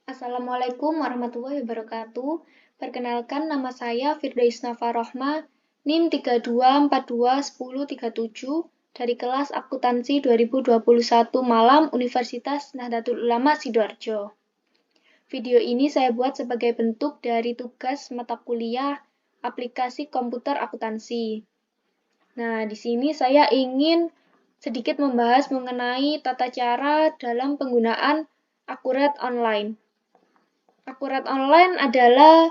Assalamualaikum warahmatullahi wabarakatuh. Perkenalkan, nama saya Firdausnava Rohma, NIM 32421037 dari kelas Akuntansi 2021 Malam Universitas Nahdlatul Ulama Sidoarjo. Video ini saya buat sebagai bentuk dari tugas mata kuliah aplikasi komputer akuntansi. Nah, di sini saya ingin sedikit membahas mengenai tata cara dalam penggunaan Akurat Online. Akurat Online adalah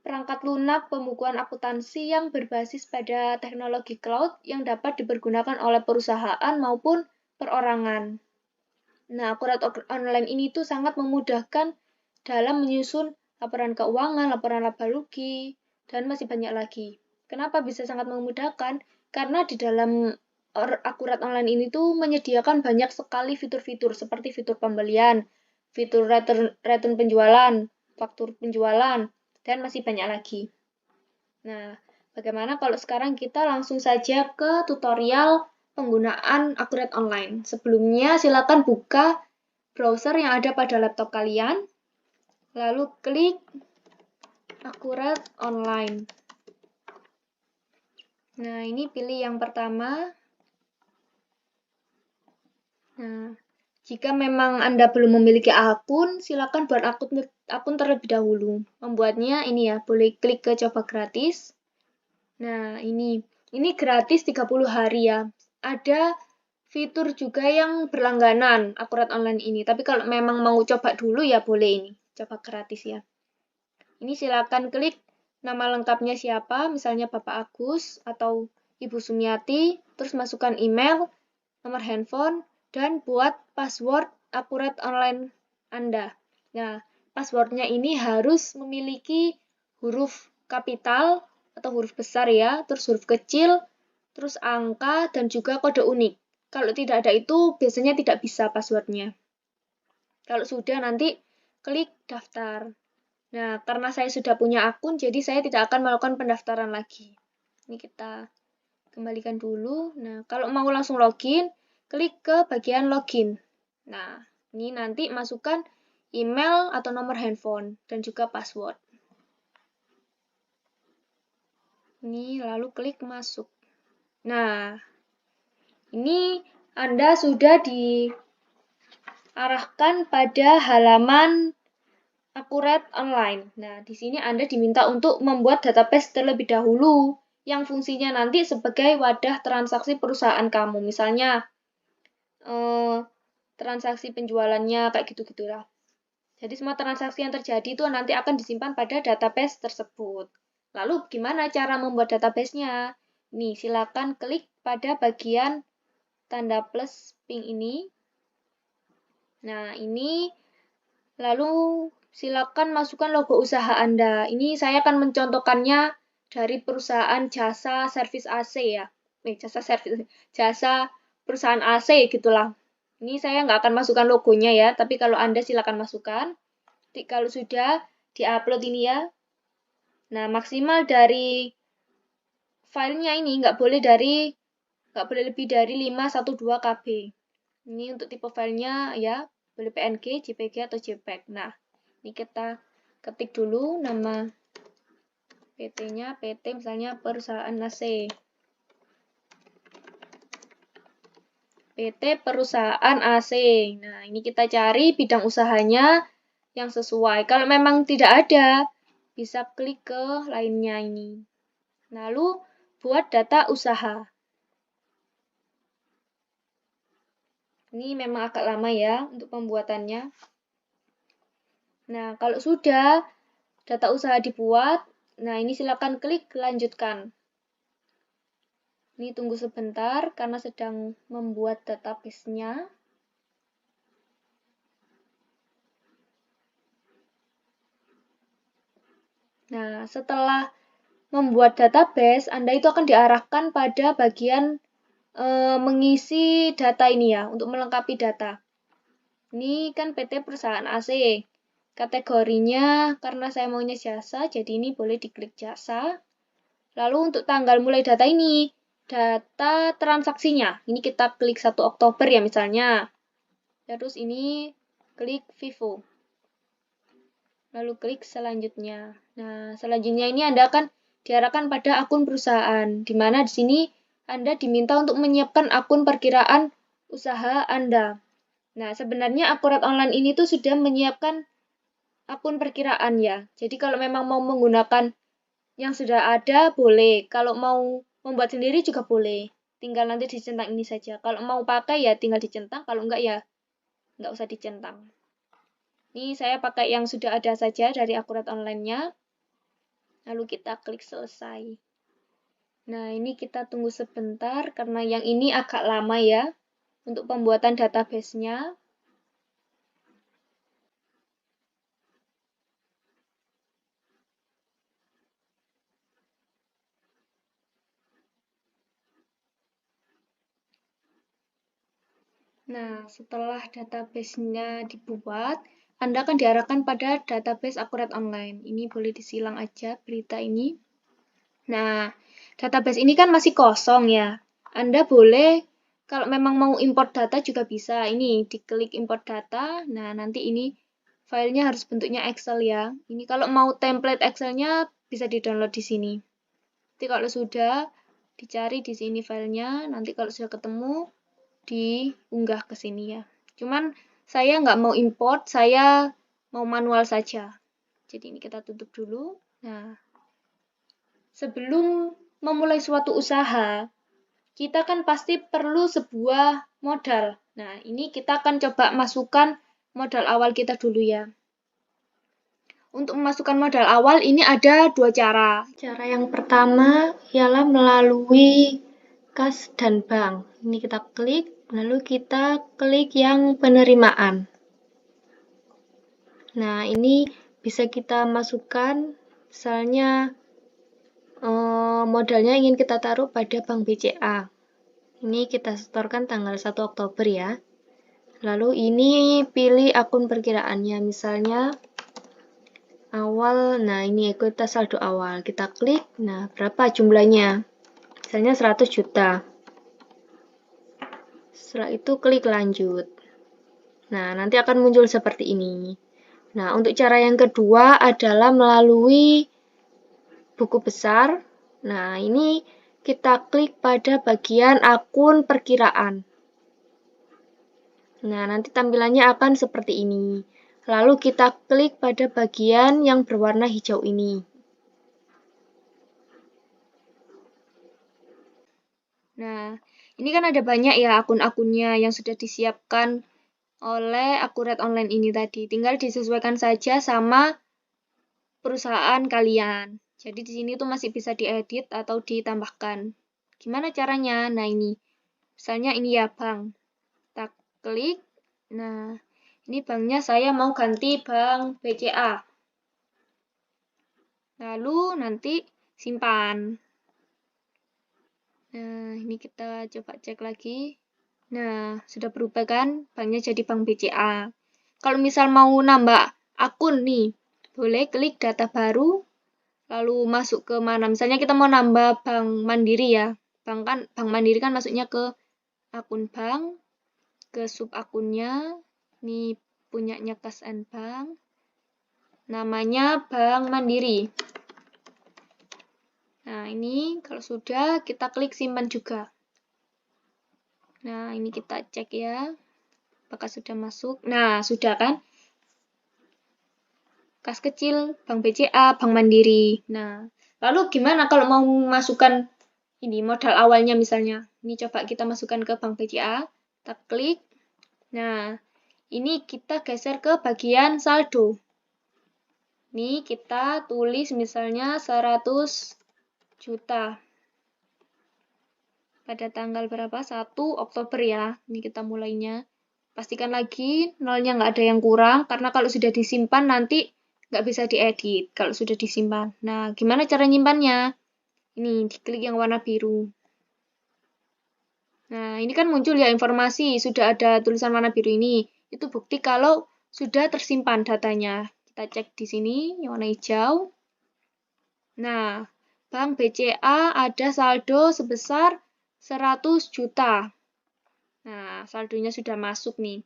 perangkat lunak pembukuan akuntansi yang berbasis pada teknologi cloud yang dapat dipergunakan oleh perusahaan maupun perorangan. Nah, Akurat Online ini tuh sangat memudahkan dalam menyusun laporan keuangan, laporan laba rugi, dan masih banyak lagi. Kenapa bisa sangat memudahkan? Karena di dalam Akurat Online ini tuh menyediakan banyak sekali fitur-fitur seperti fitur pembelian, fitur return penjualan, faktur penjualan, dan masih banyak lagi. Nah, bagaimana kalau sekarang kita langsung saja ke tutorial penggunaan Akurat Online. Sebelumnya, silakan buka browser yang ada pada laptop kalian, lalu klik Akurat Online. Nah, ini pilih yang pertama. Nah, jika memang Anda belum memiliki akun, silakan buat akun terlebih dahulu. Membuatnya ini ya, boleh klik ke coba gratis. Nah, ini gratis 30 hari ya. Ada fitur juga yang berlangganan Akurat Online ini. Tapi kalau memang mau coba dulu ya boleh ini, coba gratis ya. Ini silakan klik nama lengkapnya siapa, misalnya Bapak Agus atau Ibu Sumiati, terus masukkan email, nomor handphone, dan buat password Akurat Online Anda. Nah, passwordnya ini harus memiliki huruf kapital atau huruf besar ya, terus huruf kecil, terus angka, dan juga kode unik. Kalau tidak ada itu, biasanya tidak bisa passwordnya. Kalau sudah, nanti klik daftar. Nah, karena saya sudah punya akun, jadi saya tidak akan melakukan pendaftaran lagi. Ini kita kembalikan dulu. Nah, kalau mau langsung login, klik ke bagian login. Nah, ini nanti masukkan email atau nomor handphone dan juga password. Ini lalu klik masuk. Nah, ini Anda sudah diarahkan pada halaman Akurat Online. Nah, di sini Anda diminta untuk membuat database terlebih dahulu yang fungsinya nanti sebagai wadah transaksi perusahaan kamu. Misalnya, transaksi penjualannya kayak gitu-gitulah. Jadi semua transaksi yang terjadi itu nanti akan disimpan pada database tersebut. Lalu gimana cara membuat database-nya? Nih, silakan klik pada bagian tanda plus pink ini. Nah, ini lalu silakan masukkan logo usaha Anda. Ini saya akan mencontohkannya dari perusahaan jasa servis AC ya. Jasa perusahaan AC gitulah. Ini saya nggak akan masukkan logonya ya, tapi kalau Anda silakan masukkan. Kalau sudah di-upload ini ya. Nah, maksimal dari filenya ini nggak boleh lebih dari 512 KB. Ini untuk tipe filenya ya, boleh PNG, JPG atau JPEG. Nah, ini kita ketik dulu nama PT-nya, PT misalnya perusahaan AC. PT Perusahaan AC. Nah, ini kita cari bidang usahanya yang sesuai. Kalau memang tidak ada, bisa klik ke lainnya ini. Lalu, buat data usaha. Ini memang agak lama ya untuk pembuatannya. Nah, kalau sudah data usaha dibuat, nah ini silakan klik lanjutkan. Ini tunggu sebentar karena sedang membuat database-nya. Nah, setelah membuat database, Anda itu akan diarahkan pada bagian mengisi data ini ya, untuk melengkapi data. Ini kan PT Perusahaan AC. Kategorinya, karena saya maunya jasa, jadi ini boleh diklik jasa. Lalu untuk tanggal mulai data ini, data transaksinya. Ini kita klik 1 Oktober ya misalnya. Terus ini klik Vivo. lalu klik selanjutnya. Nah, selanjutnya ini Anda akan diarahkan pada akun perusahaan, di mana di sini Anda diminta untuk menyiapkan akun perkiraan usaha Anda. Nah, sebenarnya Akurat Online ini tuh sudah menyiapkan akun perkiraan ya. Jadi kalau memang mau menggunakan yang sudah ada, boleh. Kalau mau membuat sendiri juga boleh. Tinggal nanti dicentang ini saja. Kalau mau pakai ya tinggal dicentang, kalau enggak ya enggak usah dicentang. Ini saya pakai yang sudah ada saja dari Akurat Online-nya. Lalu kita klik selesai. Nah, ini kita tunggu sebentar karena yang ini agak lama ya untuk pembuatan database-nya. Nah, setelah database-nya dibuat, Anda akan diarahkan pada database Akurat Online. Ini boleh disilang aja berita ini. Nah, database ini kan masih kosong ya. Anda boleh, kalau memang mau import data juga bisa. Ini diklik import data. Nah, nanti ini filenya harus bentuknya Excel ya. Ini kalau mau template Excel-nya bisa di-download di sini. Nanti kalau sudah, dicari di sini filenya. Nanti kalau sudah ketemu, diunggah ke sini ya. Cuman saya nggak mau import, saya mau manual saja. Jadi ini kita tutup dulu. Nah, sebelum memulai suatu usaha, kita kan pasti perlu sebuah modal. Nah, ini kita akan coba masukkan modal awal kita dulu ya. Untuk memasukkan modal awal ini ada dua cara. Cara yang pertama ialah melalui kas dan bank. Ini kita klik, lalu kita klik yang penerimaan. Nah, ini bisa kita masukkan, misalnya modalnya ingin kita taruh pada Bank BCA. Ini kita setorkan tanggal 1 Oktober ya. Lalu ini pilih akun perkiraannya, misalnya awal, nah ini ekuitas saldo awal. Kita klik, nah berapa jumlahnya? Misalnya 100 juta. Setelah itu klik lanjut. Nah, nanti akan muncul seperti ini. Nah, untuk cara yang kedua adalah melalui buku besar. Nah, ini kita klik pada bagian akun perkiraan. Nah, nanti tampilannya akan seperti ini. Lalu kita klik pada bagian yang berwarna hijau ini. Nah, ini kan ada banyak ya akun-akunnya yang sudah disiapkan oleh Akurat Online ini tadi. Tinggal disesuaikan saja sama perusahaan kalian. Jadi di sini tuh masih bisa diedit atau ditambahkan. Gimana caranya? Nah, ini. Misalnya ini ya bank. Kita klik. Nah, ini banknya saya mau ganti bank BCA. Lalu nanti simpan. Nah, ini kita coba cek lagi. Nah, sudah berubah kan? Banknya jadi bank BCA. Kalau misal mau nambah akun nih, boleh klik data baru, lalu masuk ke mana. Misalnya kita mau nambah Bank Mandiri ya. Bank Mandiri kan masuknya ke akun bank, ke sub akunnya. Ini punyanya Kas and Bank. Namanya Bank Mandiri. Nah, ini kalau sudah kita klik simpan juga. Nah, ini kita cek ya. Apakah sudah masuk? Nah, sudah kan? Kas kecil, Bank BCA, Bank Mandiri. Nah, lalu gimana kalau mau masukkan ini modal awalnya misalnya? Ini coba kita masukkan ke Bank BCA. Kita klik. Nah, ini kita geser ke bagian saldo. Ini kita tulis misalnya 100 juta. Pada tanggal berapa? 1 Oktober ya. Ini kita mulainya. Pastikan lagi nolnya nggak ada yang kurang, karena kalau sudah disimpan nanti nggak bisa diedit kalau sudah disimpan. Nah, gimana cara nyimpannya? Ini, diklik yang warna biru. Nah, ini kan muncul ya informasi, sudah ada tulisan warna biru ini. Itu bukti kalau sudah tersimpan datanya. Kita cek di sini, yang warna hijau. Nah, Bank BCA ada saldo sebesar 100 juta. Nah, saldonya sudah masuk nih.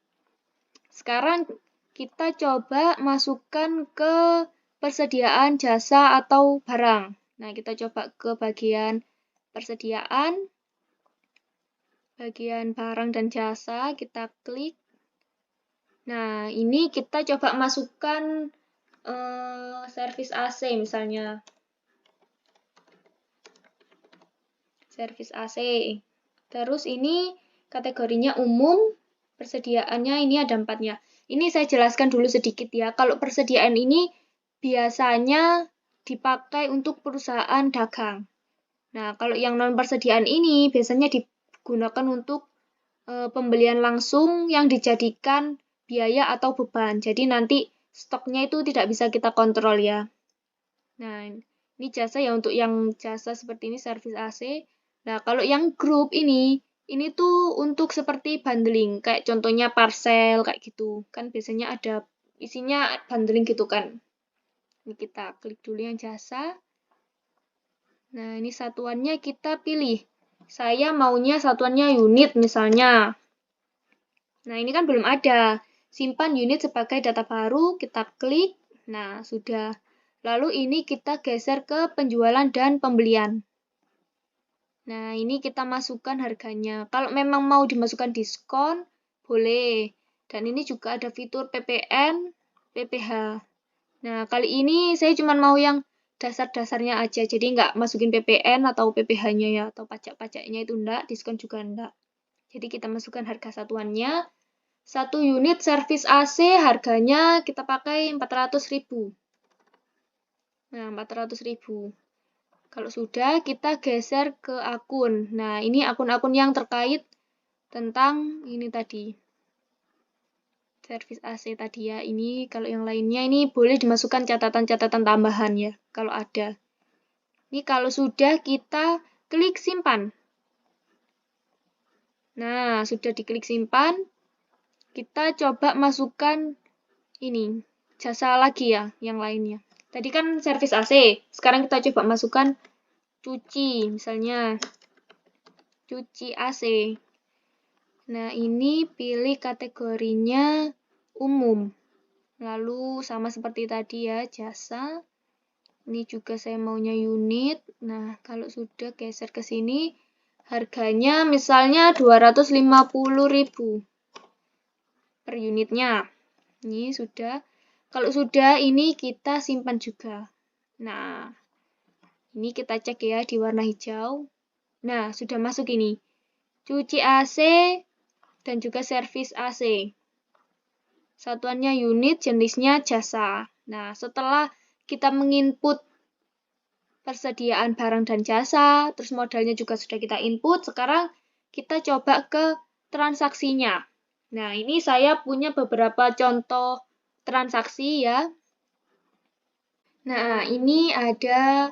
Sekarang kita coba masukkan ke persediaan jasa atau barang. Nah, kita coba ke bagian persediaan, bagian barang dan jasa, kita klik. Nah, ini kita coba masukkan servis AC misalnya. Servis AC. Terus ini kategorinya umum, persediaannya ini ada 4-nya. Ini saya jelaskan dulu sedikit ya. Kalau persediaan ini biasanya dipakai untuk perusahaan dagang. Nah, kalau yang non persediaan ini biasanya digunakan untuk pembelian langsung yang dijadikan biaya atau beban. Jadi nanti stoknya itu tidak bisa kita kontrol ya. Nah, ini jasa ya, untuk yang jasa seperti ini servis AC. Nah, kalau yang grup ini tuh untuk seperti bundling, kayak contohnya parcel, kayak gitu. Kan biasanya ada isinya bundling gitu kan. Ini kita klik dulu yang jasa. Nah, ini satuannya kita pilih. Saya maunya satuannya unit misalnya. Nah, ini kan belum ada. Simpan unit sebagai data baru, kita klik. Nah, sudah. Lalu ini kita geser ke penjualan dan pembelian. Nah, ini kita masukkan harganya. Kalau memang mau dimasukkan diskon, boleh. Dan ini juga ada fitur PPN, PPH. Nah, kali ini saya cuma mau yang dasar-dasarnya aja. Jadi nggak masukin PPN atau PPH-nya ya, atau pajak-pajaknya itu enggak, diskon juga enggak. Jadi kita masukkan harga satuannya. 1 unit servis AC harganya kita pakai 400.000. Nah, 400.000. Kalau sudah, kita geser ke akun. Nah, ini akun-akun yang terkait tentang ini tadi. Servis AC tadi ya. Ini kalau yang lainnya ini boleh dimasukkan catatan-catatan tambahan ya, kalau ada. Ini kalau sudah, kita klik simpan. Nah, sudah diklik simpan. Kita coba masukkan ini, jasa lagi ya, yang lainnya. Tadi kan servis AC, sekarang kita coba masukkan cuci, misalnya cuci AC. Nah, ini pilih kategorinya umum. Lalu sama seperti tadi ya, jasa. Ini juga saya maunya unit. Nah, kalau sudah geser ke sini, harganya misalnya 250.000 per unitnya. Ini sudah. Kalau sudah, ini kita simpan juga. Nah, ini kita cek ya di warna hijau. Nah, sudah masuk ini. Cuci AC dan juga servis AC. Satuannya unit, jenisnya jasa. Nah, setelah kita menginput persediaan barang dan jasa, terus modalnya juga sudah kita input, sekarang kita coba ke transaksinya. Nah, ini saya punya beberapa contoh transaksi ya. Nah, ini ada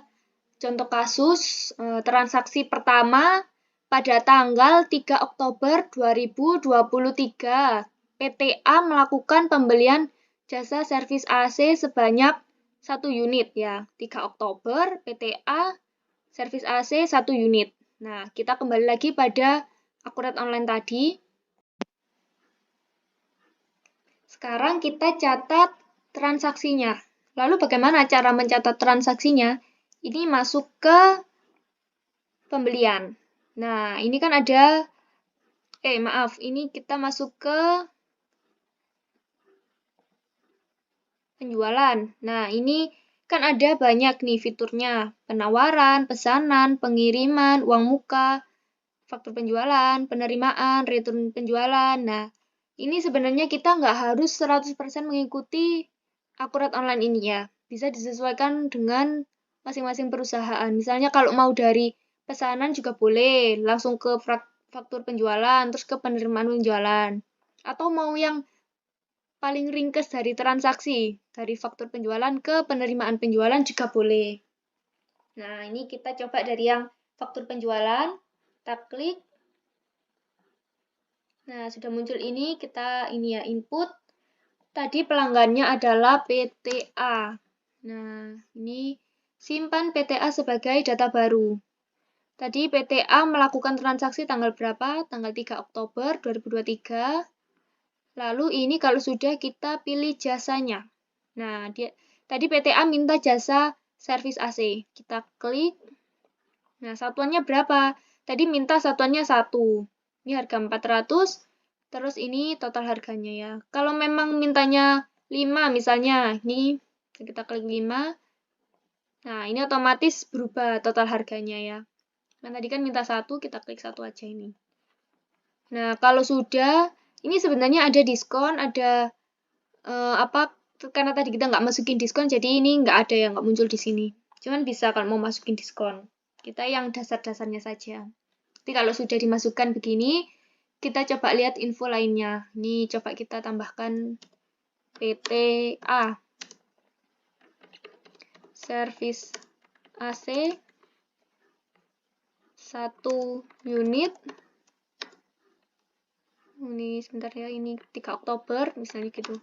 contoh kasus transaksi pertama pada tanggal 3 Oktober 2023. PTA melakukan pembelian jasa servis AC sebanyak 1 unit ya. 3 Oktober PTA servis AC 1 unit. Nah, kita kembali lagi pada akurat online tadi. Sekarang kita catat transaksinya. Lalu bagaimana cara mencatat transaksinya? Ini masuk ke pembelian. Nah, ini kan ada, ini kita masuk ke penjualan. Nah, ini kan ada banyak nih fiturnya. Penawaran, pesanan, pengiriman, uang muka, faktur penjualan, penerimaan, return penjualan. Nah, ini sebenarnya kita nggak harus 100% mengikuti akurat online ini ya. Bisa disesuaikan dengan masing-masing perusahaan. Misalnya kalau mau dari pesanan juga boleh, langsung ke faktur penjualan, terus ke penerimaan penjualan. Atau mau yang paling ringkes dari transaksi, dari faktur penjualan ke penerimaan penjualan juga boleh. Nah, ini kita coba dari yang faktur penjualan, kita klik. Nah, sudah muncul ini, kita ya input. Tadi pelanggannya adalah PTA. Nah, ini simpan PTA sebagai data baru. Tadi PTA melakukan transaksi tanggal berapa? Tanggal 3 Oktober 2023. Lalu ini kalau sudah kita pilih jasanya. Nah, tadi PTA minta jasa servis AC. Kita klik. Nah, satuannya berapa? Tadi minta satuannya 1. Ini harga 400. Terus ini total harganya ya. Kalau memang mintanya 5 misalnya, ini kita klik 5. Nah, ini otomatis berubah total harganya ya. Nah, tadi kan minta 1, kita klik 1 aja ini. Nah, kalau sudah, ini sebenarnya ada diskon, ada karena tadi kita nggak masukin diskon, jadi ini nggak ada yang nggak muncul di sini. Cuman bisa kalau mau masukin diskon. Kita yang dasar-dasarnya saja. Tapi kalau sudah dimasukkan begini, kita coba lihat info lainnya. Ini coba kita tambahkan PTA. Servis AC 1 unit. Ini sebentar ya, ini 3 Oktober, misalnya gitu.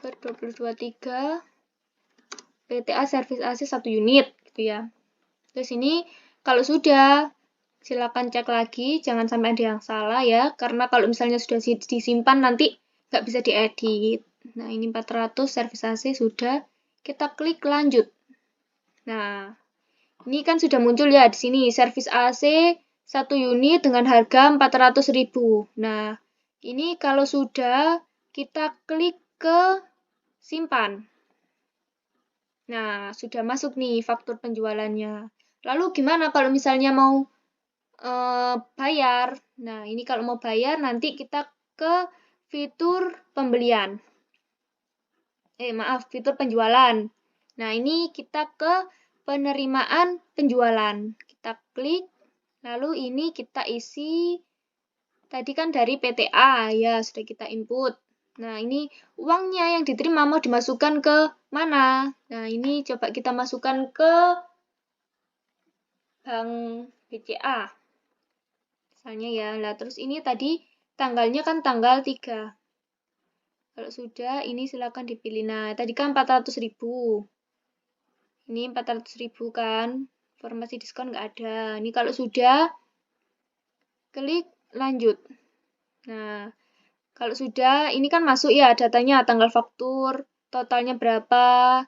Per 2023 PTA servis AC 1 unit gitu ya. Terus ini kalau sudah silakan cek lagi, jangan sampai ada yang salah ya, karena kalau misalnya sudah disimpan nanti nggak bisa diedit. Nah, ini 400 servis AC sudah, kita klik lanjut. Nah, ini kan sudah muncul ya di sini, servis AC 1 unit dengan harga 400.000. Nah, ini kalau sudah kita klik ke simpan. Nah, sudah masuk nih faktur penjualannya. Lalu gimana kalau misalnya mau bayar? Nah, ini kalau mau bayar nanti kita ke fitur pembelian. Fitur penjualan. Nah, ini kita ke penerimaan penjualan. Kita klik, lalu ini kita isi. Tadi kan dari PTA, ya sudah kita input. Nah, ini uangnya yang diterima mau dimasukkan ke mana? Nah, ini coba kita masukkan ke Bank BCA. Misalnya ya. Nah, terus ini tadi tanggalnya kan tanggal 3. Kalau sudah, ini silakan dipilih. Nah, tadi kan 400.000. Ini 400.000 kan. Informasi diskon nggak ada. Ini kalau sudah, klik lanjut. Nah, kalau sudah, ini kan masuk ya datanya, tanggal faktur, totalnya berapa,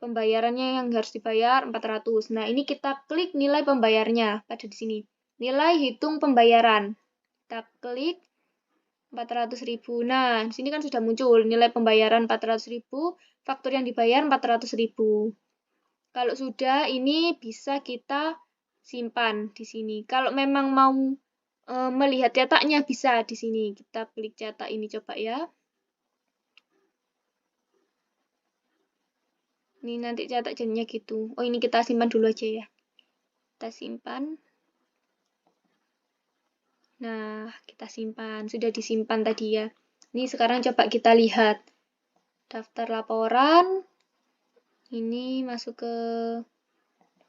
pembayarannya yang harus dibayar 400. Nah, ini kita klik nilai pembayarnya pada di sini. Nilai hitung pembayaran. Kita klik 400.000. Nah, di sini kan sudah muncul nilai pembayaran 400.000, faktur yang dibayar 400.000. Kalau sudah, ini bisa kita simpan di sini. Kalau memang mau melihat cetaknya bisa di sini. Kita klik cetak ini coba ya. Ini nanti cetak jadinya gitu. Oh, ini kita simpan dulu aja ya. Kita simpan. Nah, kita simpan. Sudah disimpan tadi ya. Ini sekarang coba kita lihat. Daftar laporan. Ini masuk ke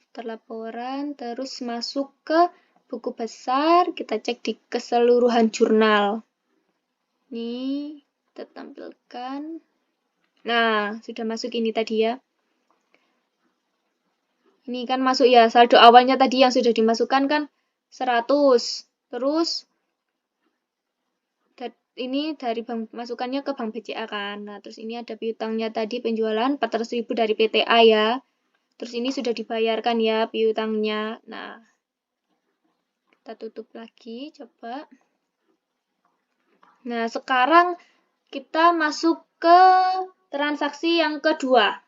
daftar laporan. Terus masuk ke buku besar. Kita cek di keseluruhan jurnal. Ini kita tampilkan. Nah, sudah masuk ini tadi ya. Ini kan masuk ya, saldo awalnya tadi yang sudah dimasukkan kan 100. Terus ini dari bank masukannya ke Bank BCA kan. Nah, terus ini ada piutangnya tadi penjualan 400.000 dari PTA ya. Terus ini sudah dibayarkan ya piutangnya. Nah, kita tutup lagi, coba. Nah, sekarang kita masuk ke transaksi yang kedua.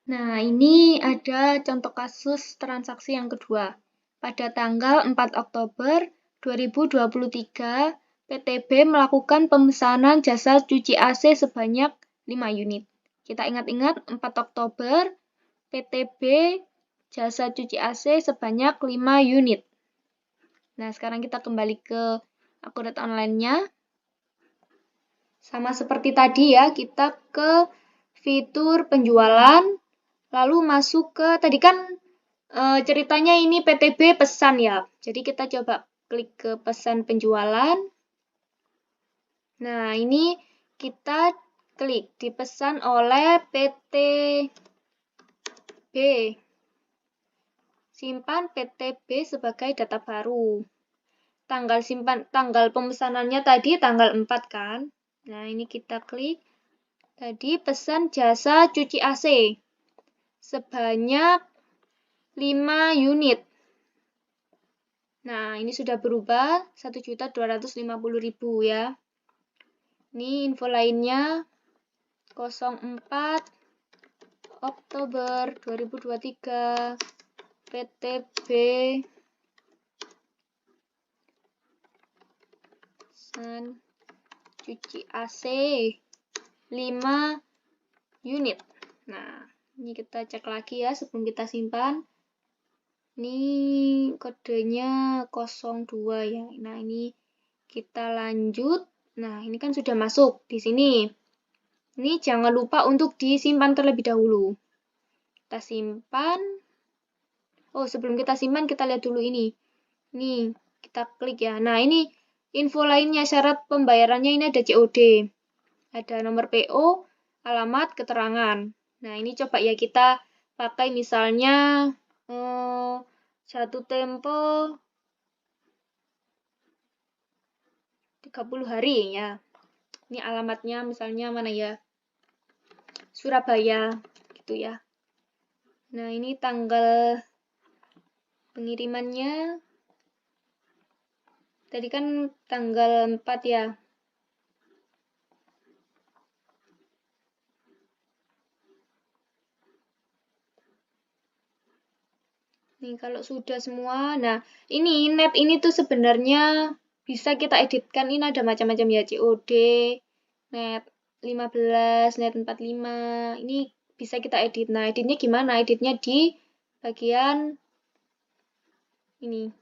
Nah, ini ada contoh kasus transaksi yang kedua. Pada tanggal 4 Oktober 2023, PTB melakukan pemesanan jasa cuci AC sebanyak 5 unit. Kita ingat-ingat 4 Oktober, PTB jasa cuci AC sebanyak 5 unit. Nah, sekarang kita kembali ke akurat online-nya. Sama seperti tadi ya, kita ke fitur penjualan, lalu masuk ke, tadi kan ceritanya ini PTB pesan ya. Jadi kita coba klik ke pesan penjualan. Nah, ini kita klik dipesan oleh PTB. Simpan PTB sebagai data baru. tanggal pemesanannya tadi tanggal 4 kan. Nah, ini kita klik. Tadi pesan jasa cuci AC sebanyak 5 unit. Nah, ini sudah berubah 1.250.000 ya. Ini info lainnya 04 Oktober 2023 PTB pesan cuci AC 5 unit. Nah, ini kita cek lagi ya sebelum kita simpan. Ini kodenya 02 ya. Nah, ini kita lanjut. Nah, ini kan sudah masuk di sini. Ini jangan lupa untuk disimpan terlebih dahulu. Kita simpan. Oh, sebelum kita simpan, kita lihat dulu ini. Ini, kita klik ya. Nah, ini info lainnya, syarat pembayarannya ini ada COD. Ada nomor PO, alamat, keterangan. Nah, ini coba ya kita pakai misalnya jatuh tempo 30 hari ya. Ini alamatnya misalnya mana ya? Surabaya gitu ya. Nah, ini tanggal pengirimannya tadi kan tanggal 4 ya. Nih, kalau sudah semua, nah ini net ini tuh sebenarnya bisa kita editkan. Ini ada macam-macam ya, COD, net 15, net 45. Ini bisa kita edit. Nah, editnya gimana? Editnya di bagian ini.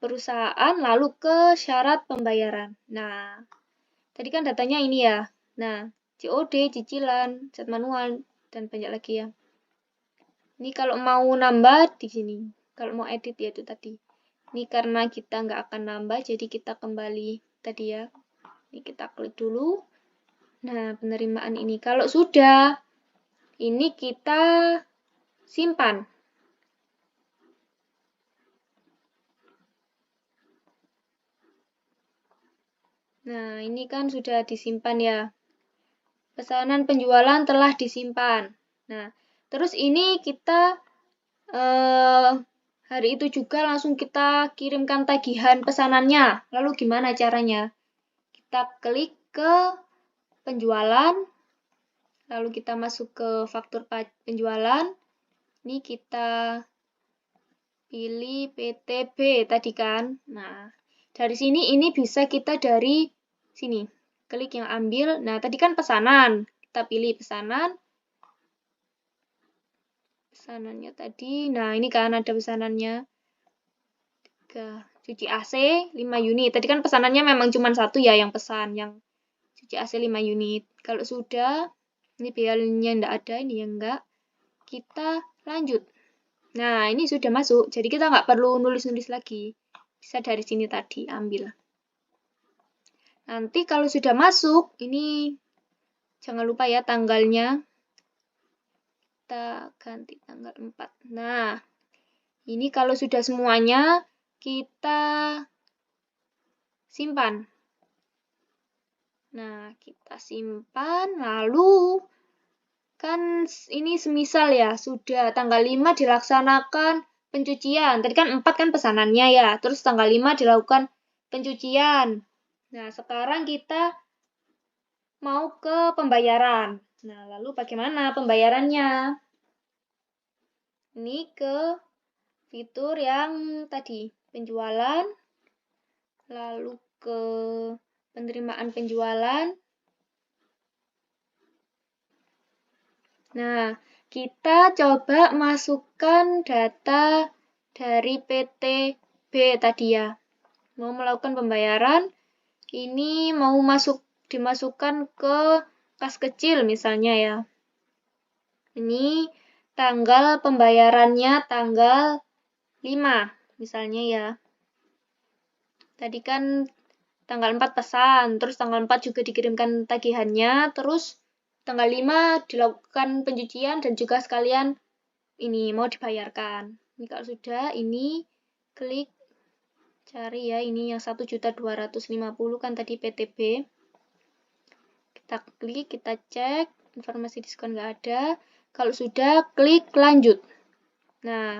Perusahaan, lalu ke syarat pembayaran. Nah, tadi kan datanya ini ya. Nah, COD, cicilan, cat manual, dan banyak lagi ya. Ini kalau mau nambah di sini. Kalau mau edit ya itu tadi. Ini karena kita nggak akan nambah, jadi kita kembali tadi ya. Ini kita klik dulu. Nah, penerimaan ini. Kalau sudah, ini kita simpan. Nah, ini kan sudah disimpan ya. Pesanan penjualan telah disimpan. Nah, terus ini kita hari itu juga langsung kita kirimkan tagihan pesanannya. Lalu gimana caranya? Kita klik ke penjualan, lalu kita masuk ke faktur penjualan. Ini kita pilih PTB tadi kan. Nah, dari sini ini bisa kita dari sini. Klik yang ambil. Nah, tadi kan pesanan. Kita pilih pesanan. Pesanannya tadi. Nah, ini kan ada pesanannya. Cuci AC 5 unit. Tadi kan pesanannya memang cuma satu ya yang pesan, yang cuci AC 5 unit. Kalau sudah, ini biayanya enggak ada, ini yang enggak. Kita lanjut. Nah, ini sudah masuk, jadi kita nggak perlu nulis-nulis lagi. Bisa dari sini tadi, ambil. Nanti kalau sudah masuk, ini jangan lupa ya tanggalnya. Kita ganti tanggal 4. Nah, ini kalau sudah semuanya, kita simpan. Nah, kita simpan, lalu kan ini semisal ya, sudah tanggal 5 dilaksanakan pencucian. Tadi kan 4 kan pesanannya ya, terus tanggal 5 dilakukan pencucian. Nah, sekarang kita mau ke pembayaran. Nah, lalu bagaimana pembayarannya? Ini ke fitur yang tadi, penjualan, lalu ke penerimaan penjualan. Nah, kita coba masukkan data dari PTB tadi ya. Mau melakukan pembayaran, ini mau dimasukkan ke kas kecil misalnya ya. Ini tanggal pembayarannya tanggal 5 misalnya ya. Tadi kan tanggal 4 pesan, terus tanggal 4 juga dikirimkan tagihannya, terus tanggal 5 dilakukan pencucian dan juga sekalian ini mau dibayarkan. Ini kalau sudah, ini klik Cari ya, ini yang 1.250.000 kan tadi PTB. Kita klik, kita cek, informasi diskon nggak ada. Kalau sudah, klik lanjut. Nah,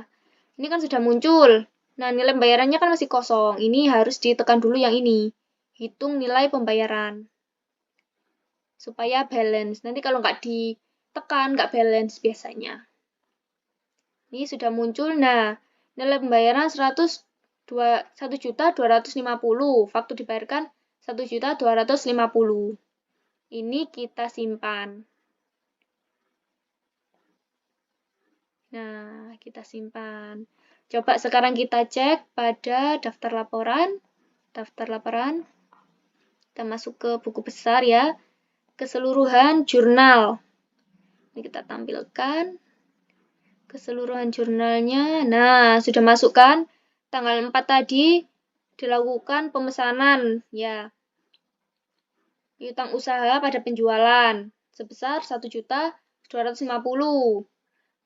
ini kan sudah muncul. Nah, nilai pembayarannya kan masih kosong. Ini harus ditekan dulu yang ini. Hitung nilai pembayaran. Supaya balance. Nanti kalau nggak ditekan, nggak balance biasanya. Ini sudah muncul. Nah, nilai pembayaran 1.250.000. Waktu dibayarkan 1.250.000. Ini kita simpan. Nah, kita simpan. Coba sekarang kita cek pada daftar laporan. Daftar laporan. Kita masuk ke buku besar ya. Keseluruhan jurnal. Ini kita tampilkan. Keseluruhan jurnalnya. Nah, sudah masuk kan? Tanggal 4 tadi dilakukan pemesanan ya. Piutang usaha pada penjualan sebesar 1.250.000.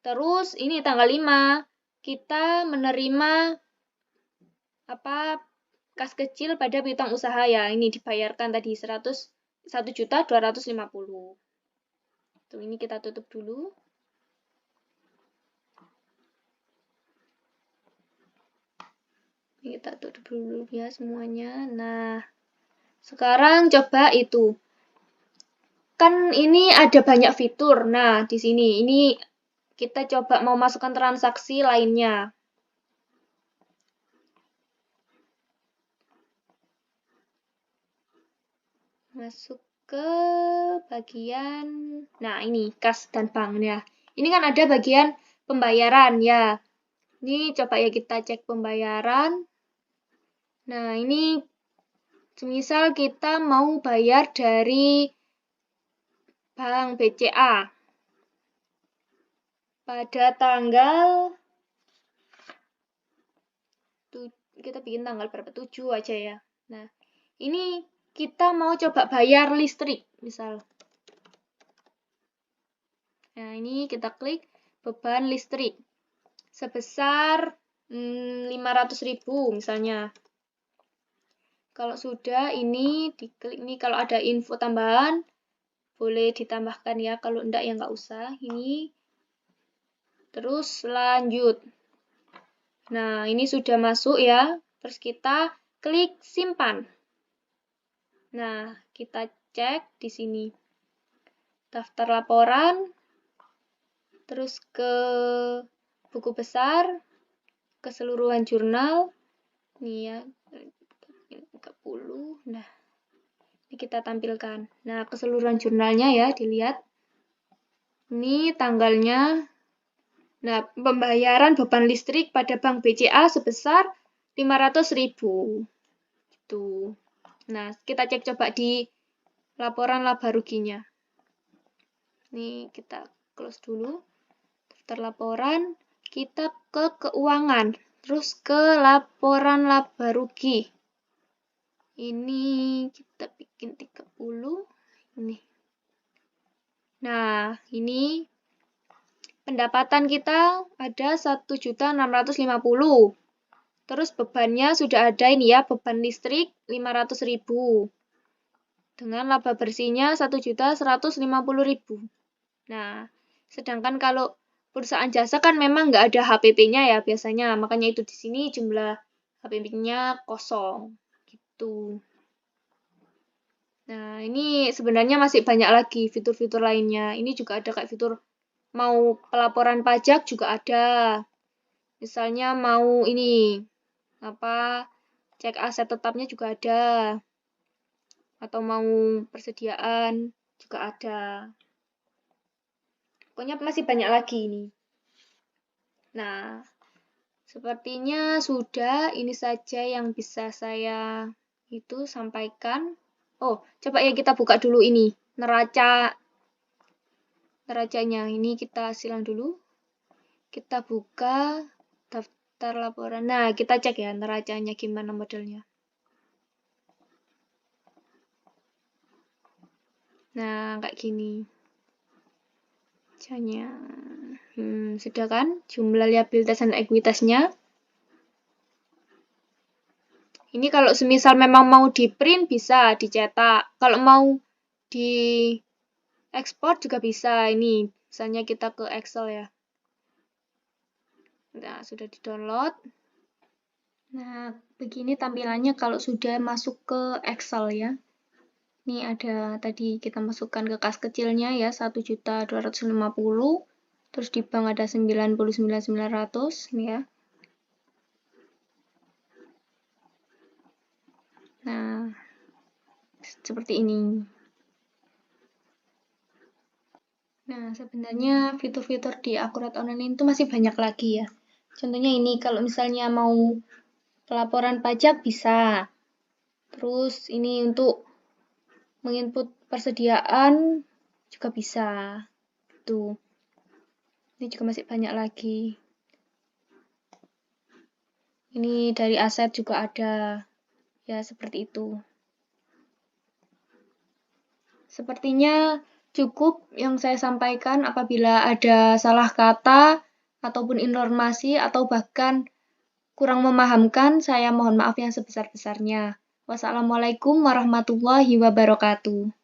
Terus ini tanggal 5 kita menerima kas kecil pada piutang usaha ya. Ini dibayarkan tadi 1.250.000. Tuh, ini kita tutup dulu. Ini kita tutup dulu ya semuanya. Nah, sekarang coba itu. Kan ini ada banyak fitur. Nah, di sini ini kita coba mau masukkan transaksi lainnya. Masuk ke bagian, nah ini kas dan bank ya. Ini kan ada bagian pembayaran ya. Ini coba ya kita cek pembayaran. Nah, ini semisal kita mau bayar dari Bank BCA pada tanggal, kita bikin tanggal berapa? 7 aja ya. Nah, ini kita mau coba bayar listrik, misal. Nah, ini kita klik beban listrik sebesar 500.000 misalnya. Kalau sudah, ini diklik nih, kalau ada info tambahan boleh ditambahkan ya, kalau enggak ya nggak usah. Ini terus lanjut. Nah, ini sudah masuk ya. Terus kita klik simpan. Nah, kita cek di sini. Daftar laporan, terus ke buku besar, keseluruhan jurnal. Nih ya, 30. Nah, ini kita tampilkan. Nah, keseluruhan jurnalnya ya, dilihat. Ini tanggalnya. Nah, pembayaran beban listrik pada Bank BCA sebesar 500.000. Gitu. Nah, kita cek coba di laporan laba ruginya. Ini kita close dulu. Daftar laporan, kita ke keuangan, terus ke laporan laba rugi. Ini kita bikin 30. Ini. Nah, ini pendapatan kita ada 1.650.000. Terus bebannya sudah ada ini ya, beban listrik 500.000. Dengan laba bersihnya 1.150.000. Nah, sedangkan kalau perusahaan jasa kan memang nggak ada HPP-nya ya biasanya, makanya itu di sini jumlah HPP-nya kosong. Gitu. Nah, ini sebenarnya masih banyak lagi fitur-fitur lainnya. Ini juga ada kayak fitur mau pelaporan pajak juga ada. Misalnya mau ini cek aset tetapnya juga ada. Atau mau persediaan juga ada. Pokoknya masih banyak lagi ini. Nah, sepertinya sudah ini saja yang bisa saya sampaikan. Oh, coba ya kita buka dulu ini neracanya. Ini kita silang dulu. Kita buka daftar laporan. Nah, kita cek ya neracanya gimana modelnya. Nah, kayak gini. Caranya. Sudah kan? Jumlah liabilitas dan ekuitasnya. Ini kalau semisal memang mau di print bisa dicetak. Kalau mau di ekspor juga bisa. Ini misalnya kita ke Excel ya. Nah, sudah di-download. Nah, begini tampilannya kalau sudah masuk ke Excel ya. Ini ada tadi kita masukkan ke kas kecilnya ya, 1.250.000. Terus di bank ada 99.900 nih ya. Nah, seperti ini. Nah, sebenarnya fitur-fitur di Akurat Online itu masih banyak lagi ya. Contohnya ini, kalau misalnya mau pelaporan pajak bisa. Terus ini untuk menginput persediaan juga bisa. Tuh. Ini juga masih banyak lagi. Ini dari aset juga ada. Ya, seperti itu. Sepertinya cukup yang saya sampaikan. Apabila ada salah kata ataupun informasi atau bahkan kurang memahamkan, saya mohon maaf yang sebesar-besarnya. Wassalamualaikum warahmatullahi wabarakatuh.